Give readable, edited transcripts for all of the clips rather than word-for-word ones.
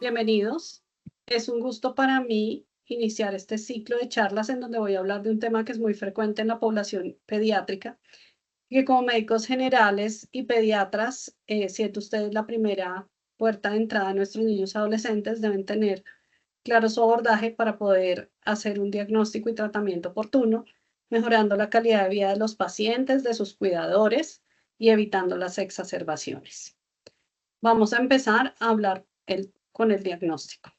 Bienvenidos. Es un gusto para mí iniciar este ciclo de charlas en donde voy a hablar de un tema que es muy frecuente en la población pediátrica, y que como médicos generales y pediatras, siendo ustedes la primera puerta de entrada a nuestros niños y adolescentes, deben tener claro su abordaje para poder hacer un diagnóstico y tratamiento oportuno, mejorando la calidad de vida de los pacientes, de sus cuidadores y evitando las exacerbaciones. Vamos a empezar a hablar con el diagnóstico.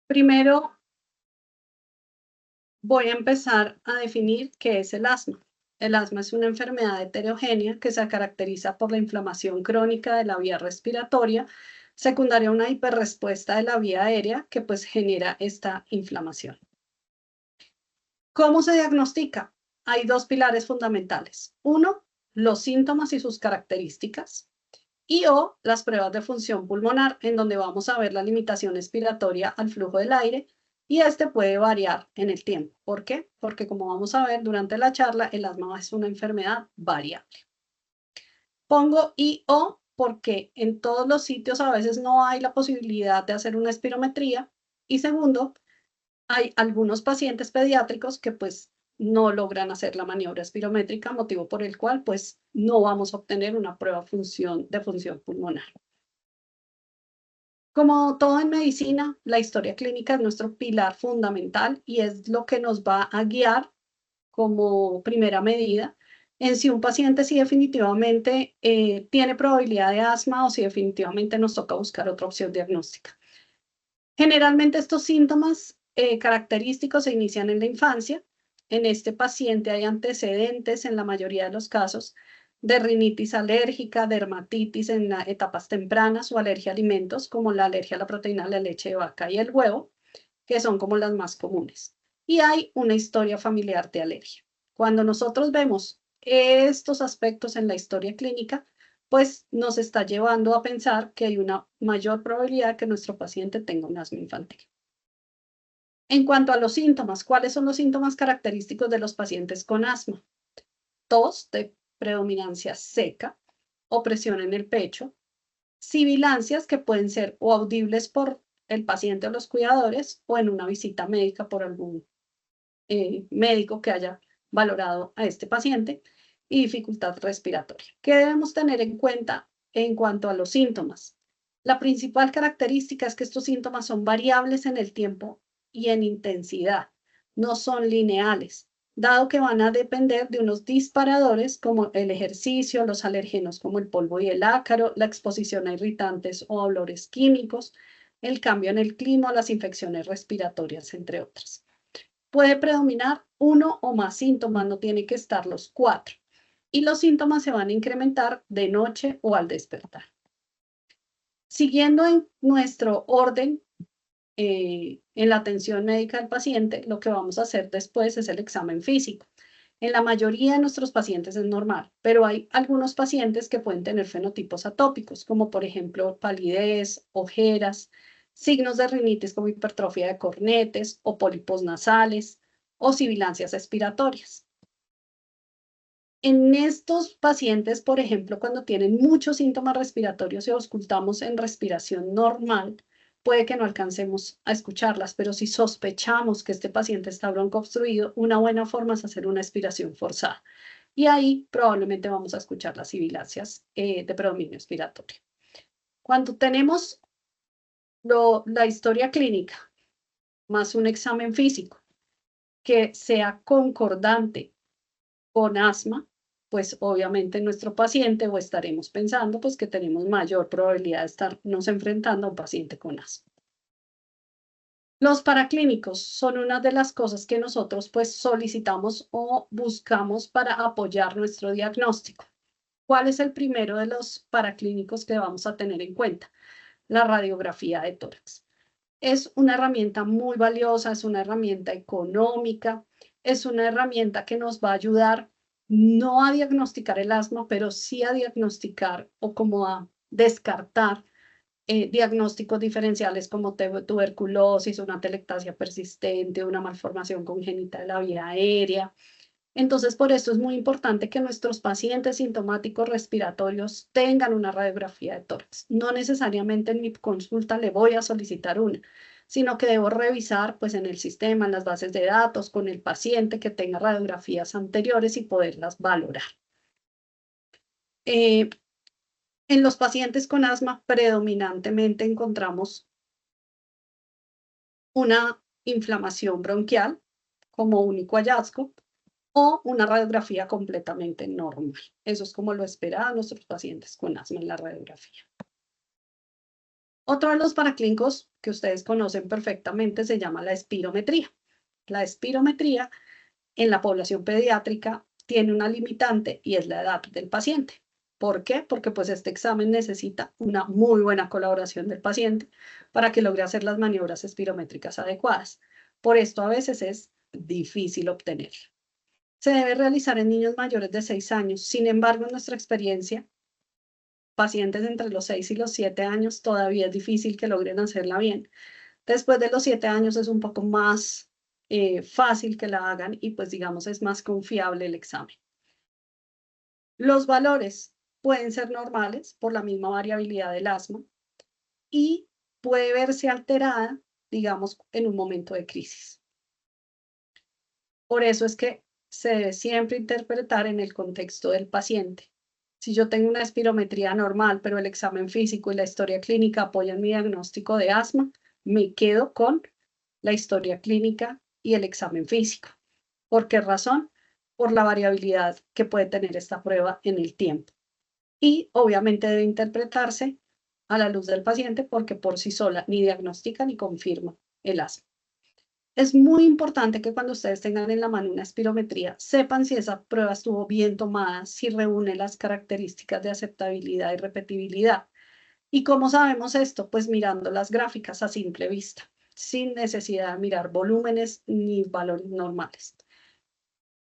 Primero, voy a empezar a definir qué es el asma. El asma es una enfermedad heterogénea que se caracteriza por la inflamación crónica de la vía respiratoria, secundaria a una hiperrespuesta de la vía aérea que pues genera esta inflamación. ¿Cómo se diagnostica? Hay dos pilares fundamentales. Uno, los síntomas y sus características. Y las pruebas de función pulmonar, en donde vamos a ver la limitación expiratoria al flujo del aire, y este puede variar en el tiempo. ¿Por qué? Porque como vamos a ver durante la charla, el asma es una enfermedad variable. Pongo I-O porque en todos los sitios a veces no hay la posibilidad de hacer una espirometría. Y segundo, hay algunos pacientes pediátricos que pues no logran hacer la maniobra espirométrica, motivo por el cual pues no vamos a obtener una prueba de función pulmonar. Como todo en medicina, la historia clínica es nuestro pilar fundamental y es lo que nos va a guiar como primera medida en si un paciente sí definitivamente tiene probabilidad de asma o si definitivamente nos toca buscar otra opción diagnóstica. Generalmente estos síntomas característicos se inician en la infancia. En este paciente hay antecedentes, en la mayoría de los casos, de rinitis alérgica, dermatitis en etapas tempranas o alergia a alimentos, como la alergia a la proteína de la leche de vaca y el huevo, que son como las más comunes. Y hay una historia familiar de alergia. Cuando nosotros vemos estos aspectos en la historia clínica, pues nos está llevando a pensar que hay una mayor probabilidad que nuestro paciente tenga un asma infantil. En cuanto a los síntomas, ¿cuáles son los síntomas característicos de los pacientes con asma? Tos de predominancia seca, opresión en el pecho, sibilancias que pueden ser o audibles por el paciente o los cuidadores o en una visita médica por algún médico que haya valorado a este paciente, y dificultad respiratoria. ¿Qué debemos tener en cuenta en cuanto a los síntomas? La principal característica es que estos síntomas son variables en el tiempo y en intensidad, no son lineales, dado que van a depender de unos disparadores como el ejercicio, los alergenos como el polvo y el ácaro, la exposición a irritantes o olores químicos, el cambio en el clima, las infecciones respiratorias, entre otras. Puede predominar uno o más síntomas, no tiene que estar los cuatro. Y los síntomas se van a incrementar de noche o al despertar. Siguiendo en nuestro orden en la atención médica del paciente, lo que vamos a hacer después es el examen físico. En la mayoría de nuestros pacientes es normal, pero hay algunos pacientes que pueden tener fenotipos atópicos, como por ejemplo palidez, ojeras, signos de rinitis como hipertrofia de cornetes o pólipos nasales o sibilancias expiratorias. En estos pacientes, por ejemplo, cuando tienen muchos síntomas respiratorios y auscultamos en respiración normal, puede que no alcancemos a escucharlas, pero si sospechamos que este paciente está broncoobstruido, una buena forma es hacer una expiración forzada. Y ahí probablemente vamos a escuchar las sibilancias de predominio expiratorio. Cuando tenemos la historia clínica más un examen físico que sea concordante con asma, pues obviamente nuestro paciente o estaremos pensando pues que tenemos mayor probabilidad de estarnos enfrentando a un paciente con asma. Los paraclínicos son una de las cosas que nosotros pues solicitamos o buscamos para apoyar nuestro diagnóstico. ¿Cuál es el primero de los paraclínicos que vamos a tener en cuenta? La radiografía de tórax. Es una herramienta muy valiosa, es una herramienta económica, es una herramienta que nos va a ayudar no a diagnosticar el asma, pero sí a diagnosticar o como a descartar diagnósticos diferenciales como tuberculosis, una telectasia persistente, una malformación congénita de la vía aérea, Entonces, por eso es muy importante que nuestros pacientes sintomáticos respiratorios tengan una radiografía de tórax. No necesariamente en mi consulta le voy a solicitar una, sino que debo revisar pues, en el sistema, en las bases de datos, con el paciente que tenga radiografías anteriores y poderlas valorar. En los pacientes con asma, predominantemente encontramos una inflamación bronquial como único hallazgo, o una radiografía completamente normal. Eso es como lo esperaban nuestros pacientes con asma en la radiografía. Otro de los paraclínicos que ustedes conocen perfectamente se llama la espirometría. La espirometría en la población pediátrica tiene una limitante y es la edad del paciente. ¿Por qué? Porque pues este examen necesita una muy buena colaboración del paciente para que logre hacer las maniobras espirométricas adecuadas. Por esto a veces es difícil obtenerla. Se debe realizar en niños mayores de 6 años. Sin embargo, en nuestra experiencia, pacientes entre los 6 y los 7 años todavía es difícil que logren hacerla bien. Después de los 7 años es un poco más fácil que la hagan y pues digamos es más confiable el examen. Los valores pueden ser normales por la misma variabilidad del asma y puede verse alterada, digamos, en un momento de crisis. Por eso es que se debe siempre interpretar en el contexto del paciente. Si yo tengo una espirometría normal, pero el examen físico y la historia clínica apoyan mi diagnóstico de asma, me quedo con la historia clínica y el examen físico. ¿Por qué razón? Por la variabilidad que puede tener esta prueba en el tiempo. Y obviamente debe interpretarse a la luz del paciente porque por sí sola ni diagnostica ni confirma el asma. Es muy importante que cuando ustedes tengan en la mano una espirometría, sepan si esa prueba estuvo bien tomada, si reúne las características de aceptabilidad y repetibilidad. ¿Y cómo sabemos esto? Pues mirando las gráficas a simple vista, sin necesidad de mirar volúmenes ni valores normales.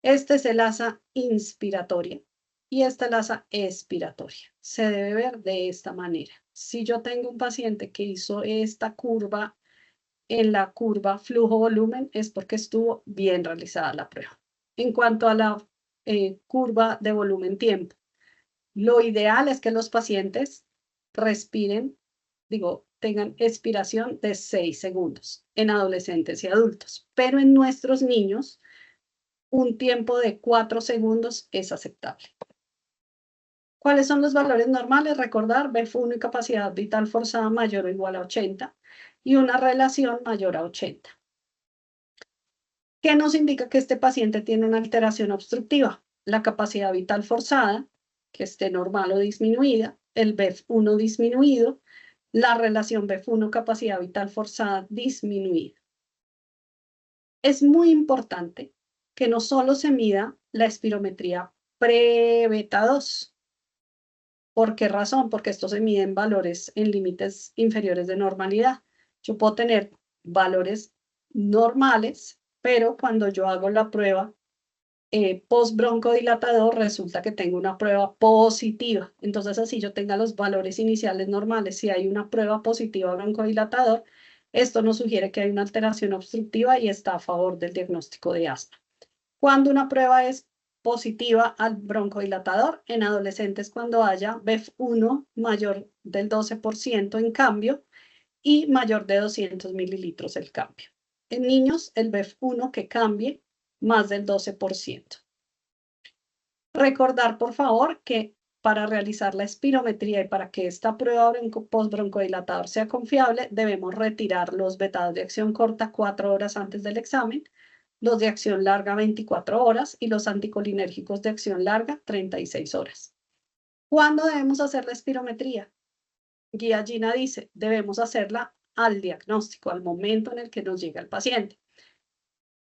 Este es el asa inspiratoria y esta es el asa expiratoria. Se debe ver de esta manera. Si yo tengo un paciente que hizo esta curva, en la curva flujo-volumen es porque estuvo bien realizada la prueba. En cuanto a la curva de volumen-tiempo, lo ideal es que los pacientes respiren, tengan expiración de 6 segundos en adolescentes y adultos, pero en nuestros niños un tiempo de 4 segundos es aceptable. ¿Cuáles son los valores normales? Recordar, BF1 y capacidad vital forzada mayor o igual a 80 y una relación mayor a 80. ¿Qué nos indica que este paciente tiene una alteración obstructiva? La capacidad vital forzada, que esté normal o disminuida, el BF1 disminuido, la relación BF1 capacidad vital forzada disminuida. Es muy importante que no solo se mida la espirometría pre-beta 2. ¿Por qué razón? Porque esto se mide en valores en límites inferiores de normalidad. Yo puedo tener valores normales, pero cuando yo hago la prueba post-broncodilatador, resulta que tengo una prueba positiva. Entonces, así yo tenga los valores iniciales normales. Si hay una prueba positiva broncodilatador, esto nos sugiere que hay una alteración obstructiva y está a favor del diagnóstico de asma. Cuando una prueba es positiva al broncodilatador, en adolescentes cuando haya BF1 mayor del 12% en cambio y mayor de 200 mililitros el cambio. En niños, el BF1 que cambie más del 12%. Recordar, por favor, que para realizar la espirometría y para que esta prueba post-broncodilatador sea confiable, debemos retirar los betados de acción corta 4 horas antes del examen, los de acción larga 24 horas y los anticolinérgicos de acción larga 36 horas. ¿Cuándo debemos hacer la espirometría? Guía Gina dice, debemos hacerla al diagnóstico, al momento en el que nos llega el paciente.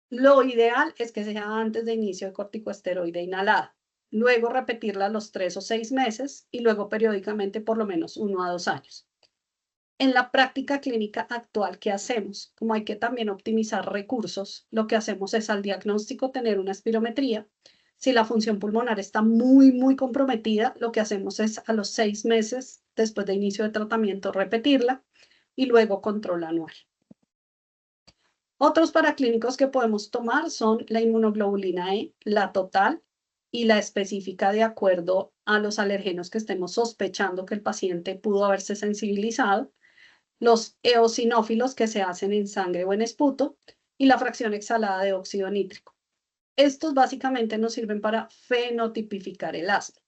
Lo ideal es que sea antes de inicio de corticosteroide inhalada, luego repetirla a los 3 o 6 meses y luego periódicamente por lo menos 1 a 2 años. En la práctica clínica actual, ¿qué hacemos? Como hay que también optimizar recursos, lo que hacemos es al diagnóstico tener una espirometría. Si la función pulmonar está muy comprometida, lo que hacemos es a los 6 meses después de inicio de tratamiento repetirla y luego control anual. Otros paraclínicos que podemos tomar son la inmunoglobulina E, la total y la específica de acuerdo a los alergenos que estemos sospechando que el paciente pudo haberse sensibilizado, los eosinófilos que se hacen en sangre o en esputo y la fracción exhalada de óxido nítrico. Estos básicamente nos sirven para fenotipificar el asma.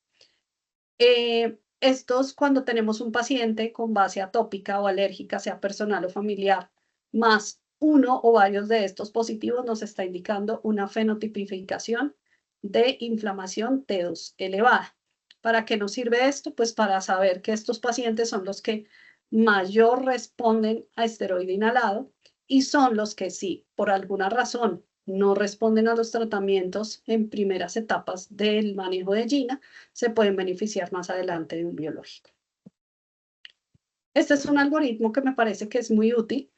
Estos, cuando tenemos un paciente con base atópica o alérgica, sea personal o familiar, más uno o varios de estos positivos, nos está indicando una fenotipificación de inflamación T2 elevada. ¿Para qué nos sirve esto? Pues para saber que estos pacientes son los que mayor responden a esteroide inhalado y son los que sí, por alguna razón, no responden a los tratamientos en primeras etapas del manejo de GINA, se pueden beneficiar más adelante de un biológico. Este es un algoritmo que me parece que es muy útil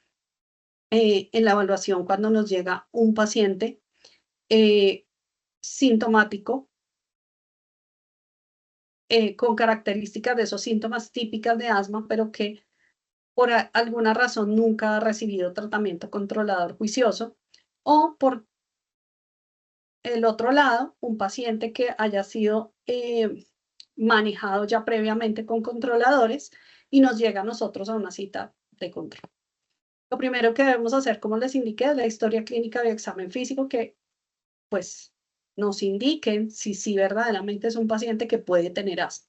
en la evaluación cuando nos llega un paciente sintomático con características de esos síntomas típicas de asma, pero que por alguna razón nunca ha recibido tratamiento controlador juicioso, o por el otro lado, un paciente que haya sido manejado ya previamente con controladores y nos llega a nosotros a una cita de control. Lo primero que debemos hacer, como les indiqué, es la historia clínica de examen físico que pues nos indiquen si verdaderamente es un paciente que puede tener asma.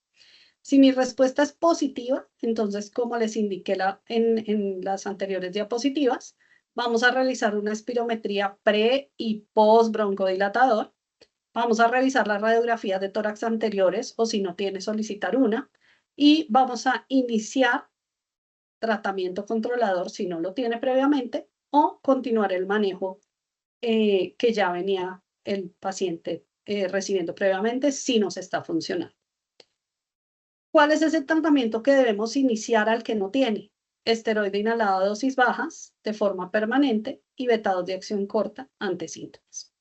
Si mi respuesta es positiva, entonces, como les indiqué en las anteriores diapositivas, vamos a realizar una espirometría pre y post broncodilatador. Vamos a revisar las radiografías de tórax anteriores o si no tiene, solicitar una. Y vamos a iniciar tratamiento controlador si no lo tiene previamente o continuar el manejo que ya venía el paciente recibiendo previamente si nos está funcionando. ¿Cuál es ese tratamiento que debemos iniciar al que no tiene? Esteroide inhalado a dosis bajas, de forma permanente, y vetados de acción corta ante síntomas.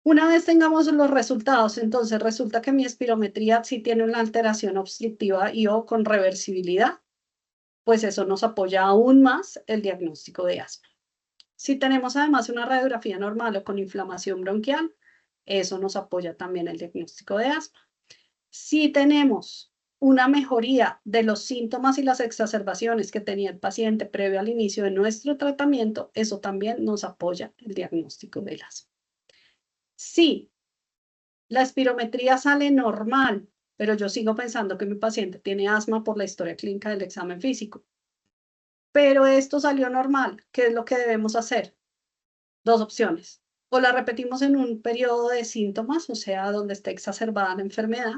Una vez tengamos los resultados, entonces resulta que mi espirometría sí tiene una alteración obstructiva y o con reversibilidad, pues eso nos apoya aún más el diagnóstico de asma. Si tenemos además una radiografía normal o con inflamación bronquial, eso nos apoya también el diagnóstico de asma. Si tenemos una mejoría de los síntomas y las exacerbaciones que tenía el paciente previo al inicio de nuestro tratamiento, eso también nos apoya el diagnóstico del asma. Si la espirometría sale normal, pero yo sigo pensando que mi paciente tiene asma por la historia clínica del examen físico, pero esto salió normal, ¿qué es lo que debemos hacer? Dos opciones. O la repetimos en un periodo de síntomas, o sea, donde esté exacerbada la enfermedad,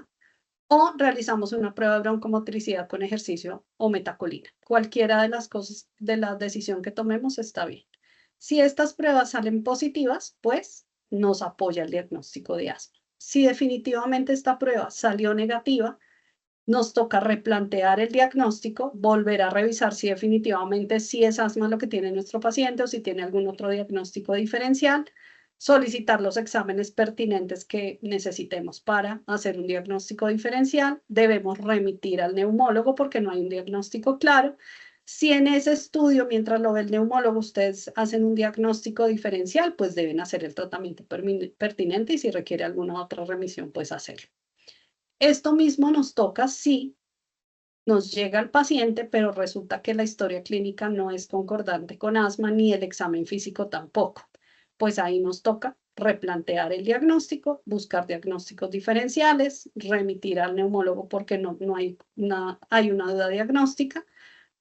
o realizamos una prueba de broncomotricidad con ejercicio o metacolina. Cualquiera de las cosas, de la decisión que tomemos está bien. Si estas pruebas salen positivas, pues nos apoya el diagnóstico de asma. Si definitivamente esta prueba salió negativa, nos toca replantear el diagnóstico, volver a revisar si definitivamente sí es asma lo que tiene nuestro paciente o si tiene algún otro diagnóstico diferencial, solicitar los exámenes pertinentes que necesitemos para hacer un diagnóstico diferencial, debemos remitir al neumólogo porque no hay un diagnóstico claro. Si en ese estudio, mientras lo ve el neumólogo, ustedes hacen un diagnóstico diferencial, pues deben hacer el tratamiento pertinente y si requiere alguna otra remisión, pues hacerlo. Esto mismo nos toca si nos llega el paciente, pero resulta que la historia clínica no es concordante con asma ni el examen físico tampoco. Pues ahí nos toca replantear el diagnóstico, buscar diagnósticos diferenciales, remitir al neumólogo porque hay una duda diagnóstica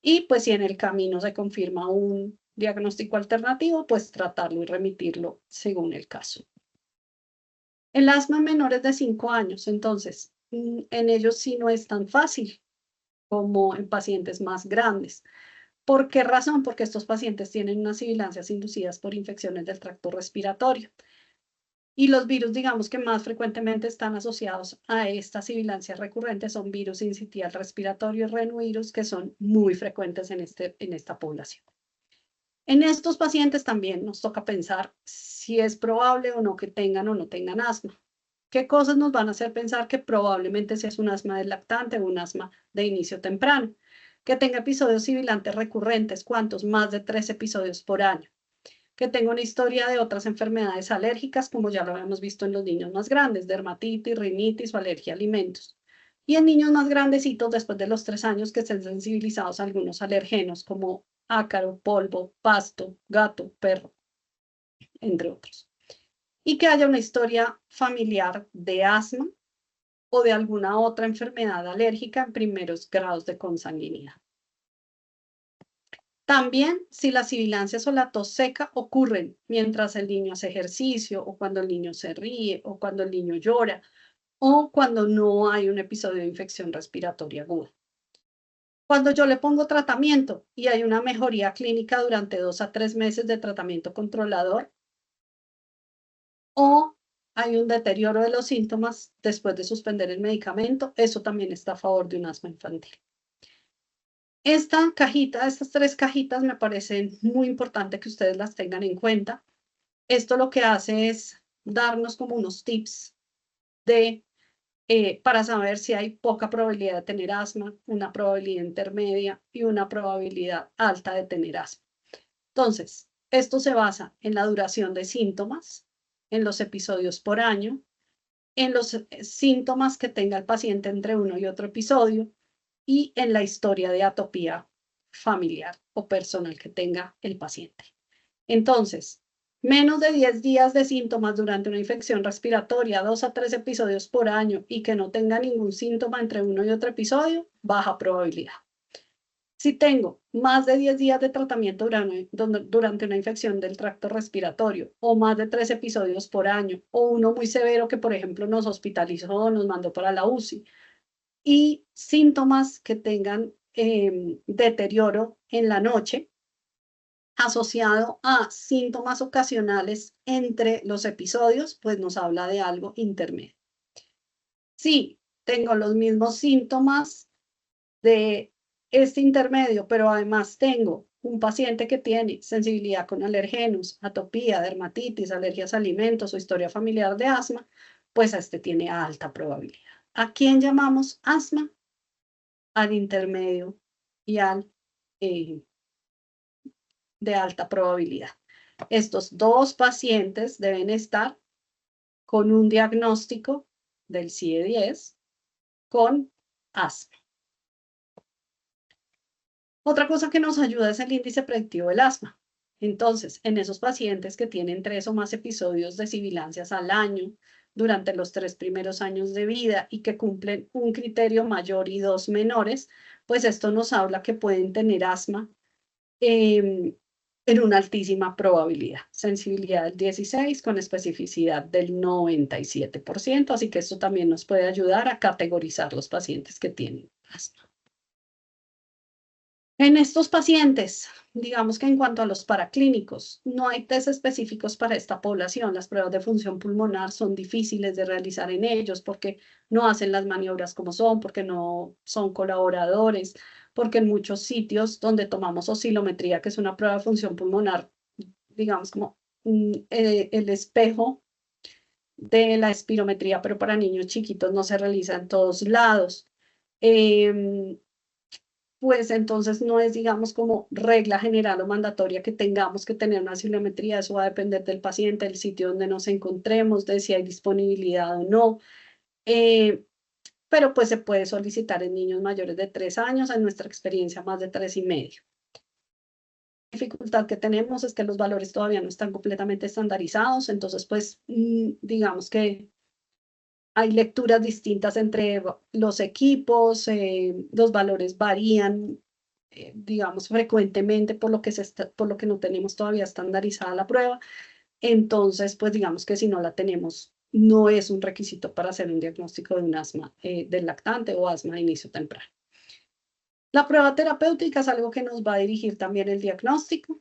y pues si en el camino se confirma un diagnóstico alternativo, pues tratarlo y remitirlo según el caso. El asma en menores de 5 años, entonces, en ellos sí no es tan fácil como en pacientes más grandes. ¿Por qué razón? Porque estos pacientes tienen unas sibilancias inducidas por infecciones del tracto respiratorio. Y los virus, digamos que más frecuentemente están asociados a esta sibilancia recurrente son virus sincitial respiratorio y renovirus, que son muy frecuentes en esta población. En estos pacientes también nos toca pensar si es probable o no que tengan o no tengan asma. ¿Qué cosas nos van a hacer pensar que probablemente sea un asma del lactante o un asma de inicio temprano? Que tenga episodios sibilantes recurrentes, ¿cuántos? Más de 3 episodios por año. Que tenga una historia de otras enfermedades alérgicas, como ya lo habíamos visto en los niños más grandes, dermatitis, rinitis o alergia a alimentos. Y en niños más grandecitos, después de los 3 años, que estén sensibilizados a algunos alergenos, como ácaro, polvo, pasto, gato, perro, entre otros. Y que haya una historia familiar de asma o de alguna otra enfermedad alérgica en primeros grados de consanguinidad. También si las sibilancias o la tos seca ocurren mientras el niño hace ejercicio o cuando el niño se ríe o cuando el niño llora o cuando no hay un episodio de infección respiratoria aguda. Cuando yo le pongo tratamiento y hay una mejoría clínica durante 2 a 3 meses de tratamiento controlador o hay un deterioro de los síntomas después de suspender el medicamento, eso también está a favor de un asma infantil. Esta cajita, estas 3 cajitas me parecen muy importante que ustedes las tengan en cuenta. Esto lo que hace es darnos como unos tips para saber si hay poca probabilidad de tener asma, una probabilidad intermedia y una probabilidad alta de tener asma. Entonces, esto se basa en la duración de síntomas, en los episodios por año, en los síntomas que tenga el paciente entre uno y otro episodio y en la historia de atopía familiar o personal que tenga el paciente. Entonces, menos de 10 días de síntomas durante una infección respiratoria, 2 a 3 episodios por año y que no tenga ningún síntoma entre uno y otro episodio, baja probabilidad. Si tengo más de 10 días de tratamiento durante una infección del tracto respiratorio o más de 3 episodios por año o uno muy severo que, por ejemplo, nos hospitalizó o nos mandó para la UCI y síntomas que tengan deterioro en la noche asociado a síntomas ocasionales entre los episodios, pues nos habla de algo intermedio. Si tengo los mismos síntomas de este intermedio, pero además tengo un paciente que tiene sensibilidad con alergenos, atopía, dermatitis, alergias a alimentos o historia familiar de asma, pues este tiene alta probabilidad. ¿A quién llamamos asma? Al intermedio y al de alta probabilidad. Estos 2 pacientes deben estar con un diagnóstico del CIE-10 con asma. Otra cosa que nos ayuda es el índice predictivo del asma. Entonces, en esos pacientes que tienen 3 o más episodios de sibilancias al año durante los 3 primeros años de vida y que cumplen un criterio mayor y 2 menores, pues esto nos habla que pueden tener asma en una altísima probabilidad. Sensibilidad del 16 con especificidad del 97%, así que esto también nos puede ayudar a categorizar los pacientes que tienen asma. En estos pacientes, digamos que en cuanto a los paraclínicos, no hay test específicos para esta población. Las pruebas de función pulmonar son difíciles de realizar en ellos porque no hacen las maniobras como son, porque no son colaboradores, porque en muchos sitios donde tomamos oscilometría, que es una prueba de función pulmonar, digamos como el espejo de la espirometría, pero para niños chiquitos no se realiza en todos lados. Pues entonces no es, digamos, como regla general o mandatoria que tengamos que tener una oscilometría. Eso va a depender del paciente, del sitio donde nos encontremos, de si hay disponibilidad o no. Pero pues se puede solicitar en niños mayores de 3 años, en nuestra experiencia más de 3 y medio. La dificultad que tenemos es que los valores todavía no están completamente estandarizados, entonces pues digamos que hay lecturas distintas entre los equipos, los valores varían, digamos, frecuentemente por lo que no tenemos todavía estandarizada la prueba. Entonces, pues digamos que si no la tenemos, no es un requisito para hacer un diagnóstico de un asma del lactante o asma de inicio temprano. La prueba terapéutica es algo que nos va a dirigir también el diagnóstico.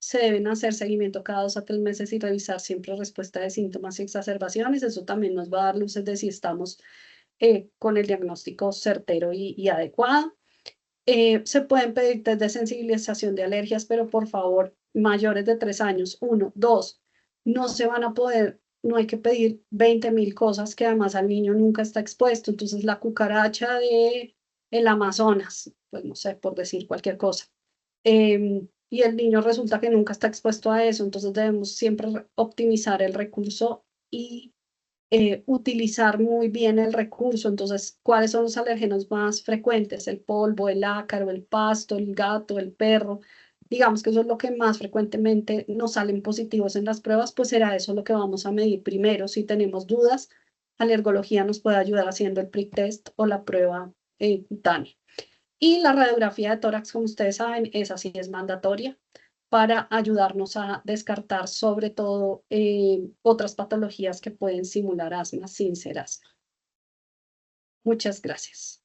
Se deben hacer seguimiento cada 2 a 3 meses y revisar siempre respuesta de síntomas y exacerbaciones. Eso también nos va a dar luces de si estamos con el diagnóstico certero y adecuado. Se pueden pedir test de sensibilización de alergias, pero por favor, mayores de 3 años, 1, 2, no se van a poder, no hay que pedir 20.000 cosas que además al niño nunca está expuesto. Entonces la cucaracha de el Amazonas, pues no sé, por decir cualquier cosa. Y el niño resulta que nunca está expuesto a eso, entonces debemos siempre optimizar el recurso y utilizar muy bien el recurso. Entonces, ¿cuáles son los alérgenos más frecuentes? El polvo, el ácaro, el pasto, el gato, el perro. Digamos que eso es lo que más frecuentemente nos salen positivos en las pruebas, pues será eso lo que vamos a medir primero. Si tenemos dudas, alergología nos puede ayudar haciendo el prick test o la prueba cutánea. Y la radiografía de tórax, como ustedes saben, esa sí es mandatoria para ayudarnos a descartar sobre todo otras patologías que pueden simular asma sin ser asma. Muchas gracias.